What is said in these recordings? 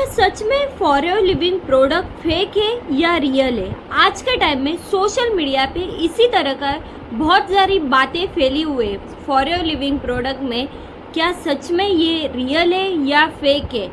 क्या सच में forever Living product fake है या रियल है? आज के टाइम में सोशल मीडिया पे इसी तरह का बहुत सारी बातें फैली हुई है फॉरएवर लिविंग प्रोडक्ट में। क्या सच में ये रियल है या फेक है,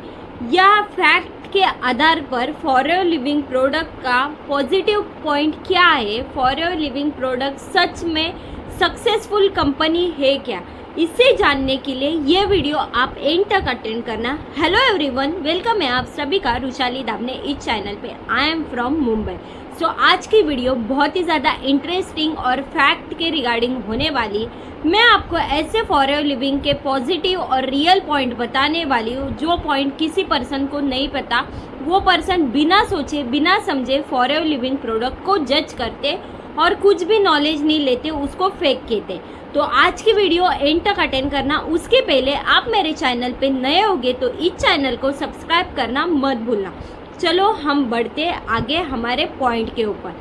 या फैक्ट के आधार पर फॉरएवर लिविंग प्रोडक्ट का पॉजिटिव पॉइंट क्या है? फॉरएवर लिविंग प्रोडक्ट सच में सक्सेसफुल कंपनी है क्या? इसे जानने के लिए ये वीडियो आप एंड तक अटेंड करना। हेलो एवरीवन, वेलकम है आप सभी का रुशाली दामने इस चैनल पे। I am from Mumbai. So आज की वीडियो बहुत ही ज़्यादा इंटरेस्टिंग और फैक्ट के रिगार्डिंग होने वाली। मैं आपको ऐसे फॉरएवर लिविंग के पॉजिटिव और रियल पॉइंट बताने वाली हूँ जो पॉइंट किसी पर्सन को नहीं पता। वो पर्सन बिना सोचे बिना समझे फॉरएवर लिविंग प्रोडक्ट को जज करते और कुछ भी नॉलेज नहीं लेते, उसको फेक कहते। तो आज की वीडियो एंड तक अटेंड करना। उसके पहले आप मेरे चैनल पे नए होगे तो इस चैनल को सब्सक्राइब करना मत भूलना। चलो हम बढ़ते आगे हमारे पॉइंट के ऊपर।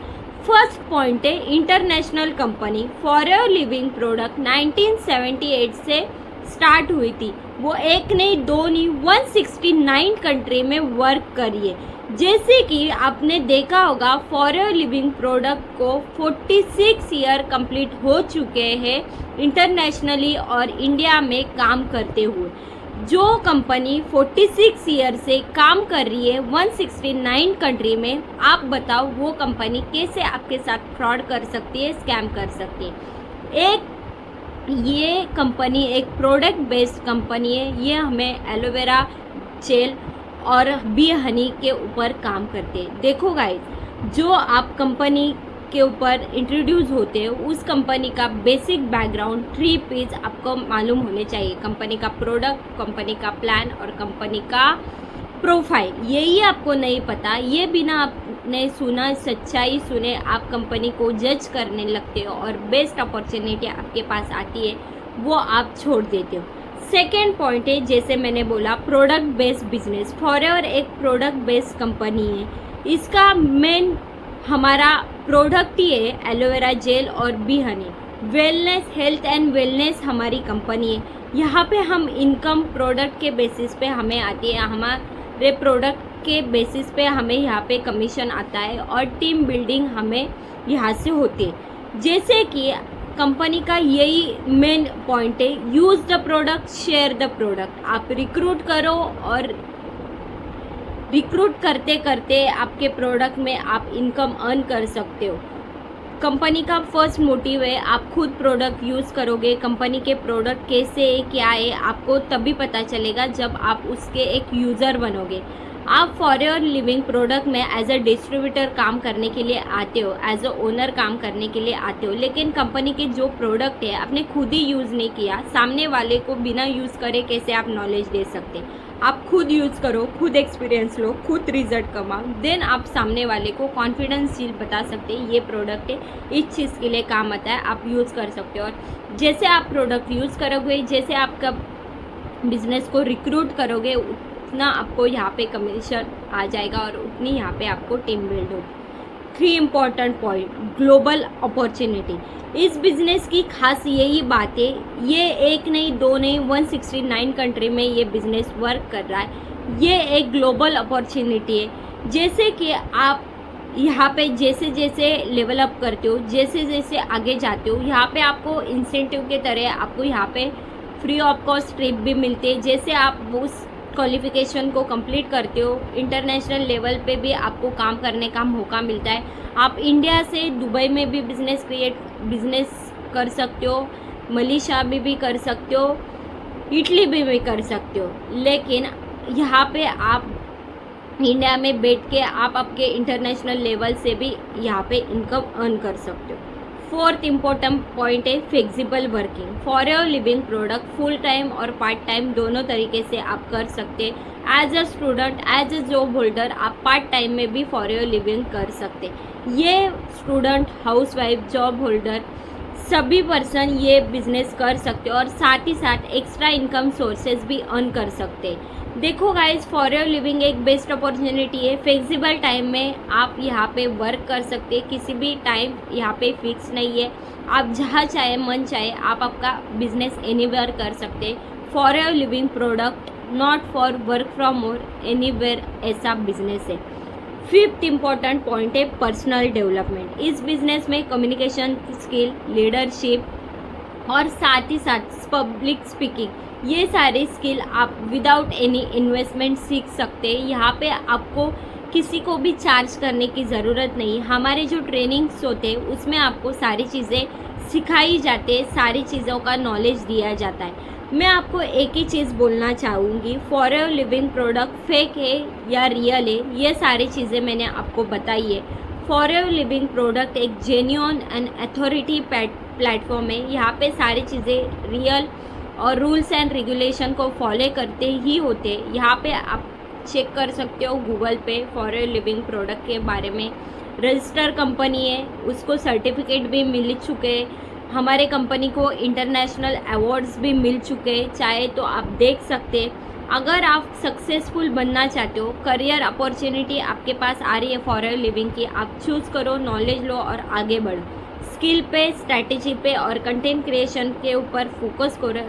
फर्स्ट पॉइंट है international company. Forever Living product 1978 से स्टार्ट हुई थी। वो एक नहीं दो नहीं 169 कंट्री में वर्क करी है। जैसे कि आपने देखा होगा फॉरएवर लिविंग प्रोडक्ट को 46 ईयर कंप्लीट हो चुके हैं इंटरनेशनली और इंडिया में काम करते हुए। जो कंपनी 46 ईयर से काम कर रही है 169 कंट्री में, आप बताओ वो कंपनी कैसे आपके साथ फ्रॉड कर सकती है, स्कैम कर सकती है? ये कंपनी एक प्रोडक्ट बेस्ड कंपनी है। ये हमें एलोवेरा जेल और बी हनी के ऊपर काम करते हैं। देखो गाइस, जो आप कंपनी के ऊपर इंट्रोड्यूस होते हैं उस कंपनी का बेसिक बैकग्राउंड 3 पेज आपको मालूम होने चाहिए। कंपनी का प्रोडक्ट, कंपनी का प्लान और कंपनी का प्रोफाइल। यही आपको नहीं पता, ये बिना आपने सुना, सच्चाई सुने आप कंपनी को जज करने लगते हो और बेस्ट अपॉर्चुनिटी आपके पास आती है वो आप छोड़ देते हो। सेकेंड पॉइंट है, जैसे मैंने बोला, प्रोडक्ट बेस्ड बिजनेस। फॉरएवर एक प्रोडक्ट बेस्ड कंपनी है। इसका मेन हमारा प्रोडक्ट ही है एलोवेरा जेल और B Honey. Wellness, health and wellness हमारी कंपनी है। यहाँ पे हम इनकम प्रोडक्ट के बेसिस पे हमें आती है। हमारे प्रोडक्ट के बेसिस पे हमें यहाँ पे कमीशन आता है और टीम बिल्डिंग हमें यहाँ से होती है। जैसे कि कंपनी का यही मेन पॉइंट है, use the product, share the product. आप रिक्रूट करो और रिक्रूट करते करते आपके प्रोडक्ट में आप इनकम अर्न कर सकते हो। कंपनी का फर्स्ट मोटिव है आप खुद प्रोडक्ट यूज़ करोगे। कंपनी के प्रोडक्ट कैसे है, क्या है, आपको तभी पता चलेगा जब आप उसके एक यूज़र बनोगे। आप फॉरएवर लिविंग प्रोडक्ट में एज अ डिस्ट्रीब्यूटर काम करने के लिए आते हो, एज अ ओनर काम करने के लिए आते हो, लेकिन कंपनी के जो प्रोडक्ट है आपने खुद ही यूज़ नहीं किया। सामने वाले को बिना यूज़ करे कैसे आप नॉलेज दे सकते? आप खुद यूज़ करो, खुद एक्सपीरियंस लो, खुद रिजल्ट कमाओ, देन आप सामने वाले को कॉन्फिडेंशियल बता सकते हैं ये प्रोडक्ट है, इस चीज़ के लिए काम आता है, आप यूज़ कर सकते हो। और जैसे आप प्रोडक्ट यूज़ करोगे, जैसे आपका बिजनेस को रिक्रूट करोगे, उतना आपको यहाँ पे कमीशन आ जाएगा और उतनी यहाँ पे आपको टीम बिल्ड होगी। 3 इम्पॉर्टेंट पॉइंट, ग्लोबल अपॉर्चुनिटी। इस बिज़नेस की खास यही बात है, ये एक नहीं दो नहीं 169 कंट्री में ये बिज़नेस वर्क कर रहा है। ये एक ग्लोबल अपॉर्चुनिटी है। जैसे कि आप यहाँ पे जैसे जैसे लेवल अप करते हो, जैसे जैसे आगे जाते हो, यहाँ पे आपको इंसेंटिव के तरह आपको यहाँ पे फ्री ऑफ कॉस्ट ट्रिप भी मिलते हैं। जैसे आप उस क्वालिफिकेशन को कंप्लीट करते हो, इंटरनेशनल लेवल पे भी आपको काम करने का मौका मिलता है। आप इंडिया से दुबई में भी बिजनेस कर सकते हो, मलेशिया में भी कर सकते हो, इटली में भी कर सकते हो। लेकिन यहाँ पे आप इंडिया में बैठ के आप आपके इंटरनेशनल लेवल से भी यहाँ पे इनकम अर्न कर सकते हो। फोर्थ इम्पोर्टेंट पॉइंट है flexible working. Forever Living product full time और पार्ट टाइम दोनों तरीके से आप कर सकते हैं। As a student, as a job holder आप पार्ट टाइम में भी फॉरएवर लिविंग कर सकते हैं। ये स्टूडेंट, हाउसवाइफ, जॉब होल्डर सभी पर्सन ये बिजनेस कर सकते हो और साथ ही साथ एक्स्ट्रा इनकम सोर्सेज भी अर्न कर सकते हैं। देखो गाइज, फॉरएवर लिविंग एक बेस्ट अपॉर्चुनिटी है। फ्लेक्सिबल टाइम में आप यहाँ पे वर्क कर सकते हैं। किसी भी टाइम यहाँ पे फिक्स नहीं है। आप जहाँ चाहे मन चाहे आप आपका बिजनेस एनीवेयर कर सकते हैं। Forever Living product not for work from और एनीवेयर ऐसा बिजनेस है। फिफ्थ इम्पॉर्टेंट पॉइंट है पर्सनल डेवलपमेंट। इस बिजनेस में कम्युनिकेशन स्किल, लीडरशिप और साथ ही साथ पब्लिक स्पीकिंग, ये सारे स्किल आप विदाउट एनी इन्वेस्टमेंट सीख सकते हैं। यहाँ पे आपको किसी को भी चार्ज करने की ज़रूरत नहीं। हमारे जो ट्रेनिंग्स होते हैं उसमें आपको सारी चीज़ें सिखाई जाती है, सारी चीज़ों का नॉलेज दिया जाता है। मैं आपको एक ही चीज़ बोलना चाहूँगी, फॉरएवर लिविंग प्रोडक्ट फेक है या रियल है, ये सारी चीज़ें मैंने आपको बताई है। फॉरएवर लिविंग प्रोडक्ट एक जेन्युइन एंड अथॉरिटी प्लेटफॉर्म है। यहाँ पे सारी चीज़ें रियल और रूल्स एंड रेगुलेशन को फॉलो करते ही होते हैं। यहाँ पे आप चेक कर सकते हो गूगल पे फॉरएवर लिविंग प्रोडक्ट के बारे में। रजिस्टर कंपनी है, उसको सर्टिफिकेट भी मिल चुके हैं। हमारे कंपनी को इंटरनेशनल अवार्ड्स भी मिल चुके हैं, चाहे तो आप देख सकते हैं। अगर आप सक्सेसफुल बनना चाहते हो, करियर अपॉर्चुनिटी आपके पास आ रही है फॉरएवर लिविंग की, आप चूज़ करो, नॉलेज लो और आगे बढ़ो। स्किल पे, स्ट्रैटेजी पे और कंटेंट क्रिएशन के ऊपर फोकस करो।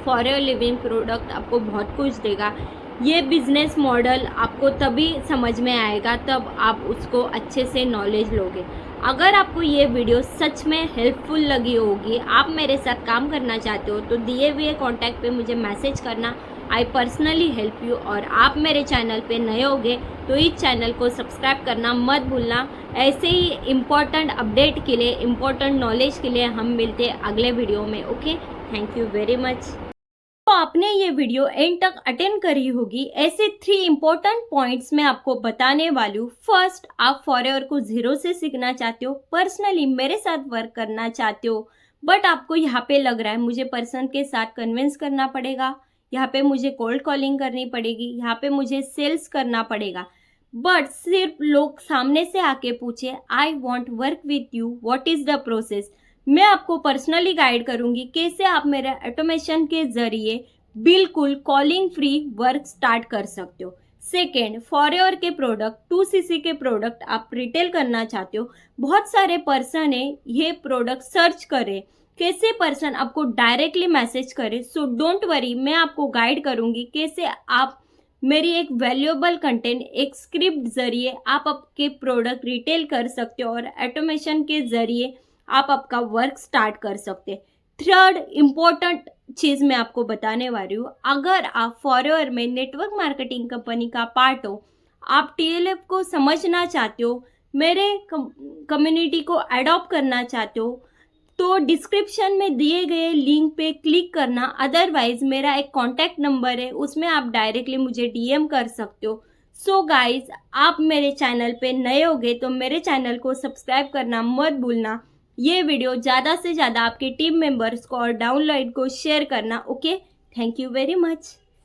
फॉरएवर लिविंग प्रोडक्ट आपको बहुत कुछ देगा। ये बिजनेस मॉडल आपको तभी समझ में आएगा तब आप उसको अच्छे से नॉलेज लोगे। अगर आपको ये वीडियो सच में हेल्पफुल लगी होगी, आप मेरे साथ काम करना चाहते हो, तो दिए हुए कॉन्टैक्ट पे मुझे मैसेज करना। I personally help you. और आप मेरे चैनल पे नए होगे तो इस चैनल को सब्सक्राइब करना मत भूलना। ऐसे ही इम्पोर्टेंट अपडेट के लिए, इम्पोर्टेंट नॉलेज के लिए हम मिलते हैं अगले वीडियो में। Okay, thank you very much. तो आपने ये वीडियो एंड तक अटेंड करी होगी। ऐसे 3 इम्पोर्टेंट पॉइंट्स मैं आपको बताने वाली हूँ। फर्स्ट, आप फॉरएवर को जीरो से सीखना चाहते हो, पर्सनली मेरे साथ वर्क करना चाहते हो, बट आपको यहाँ पे लग रहा है मुझे पर्सन के साथ कन्विंस करना पड़ेगा, यहाँ पे मुझे कोल्ड कॉलिंग करनी पड़ेगी, यहाँ पे मुझे सेल्स करना पड़ेगा, बट सिर्फ लोग सामने से आके पूछे I want work with you, what is the process. मैं आपको पर्सनली गाइड करूंगी कैसे आप मेरे ऑटोमेशन के जरिए बिल्कुल कॉलिंग फ्री वर्क स्टार्ट कर सकते हो। सेकेंड, फॉरएवर के प्रोडक्ट, 2cc के प्रोडक्ट आप रिटेल करना चाहते हो, बहुत सारे पर्सन है ये प्रोडक्ट सर्च करें, कैसे पर्सन आपको डायरेक्टली मैसेज करे। सो डोंट वरी, मैं आपको गाइड करूंगी कैसे आप मेरी एक वैल्यूएबल कंटेंट, एक स्क्रिप्ट जरिए आप आपके प्रोडक्ट रिटेल कर सकते हो और ऑटोमेशन के जरिए आप आपका वर्क स्टार्ट कर सकते हैं। थर्ड इम्पोर्टेंट चीज़ मैं आपको बताने वाली हूँ, अगर आप फॉरएवर में नेटवर्क मार्केटिंग कंपनी का पार्ट हो, आप TLF को समझना चाहते हो, मेरे कम्युनिटी को अडॉप्ट करना चाहते हो, तो डिस्क्रिप्शन में दिए गए लिंक पे क्लिक करना। अदरवाइज मेरा एक कॉन्टैक्ट नंबर है, उसमें आप डायरेक्टली मुझे DM कर सकते हो। सो गाइज, आप मेरे चैनल पे नए होगे तो मेरे चैनल को सब्सक्राइब करना मत भूलना। ये वीडियो ज़्यादा से ज़्यादा आपके टीम मेंबर्स को और डाउनलोड को शेयर करना। Okay, thank you very much.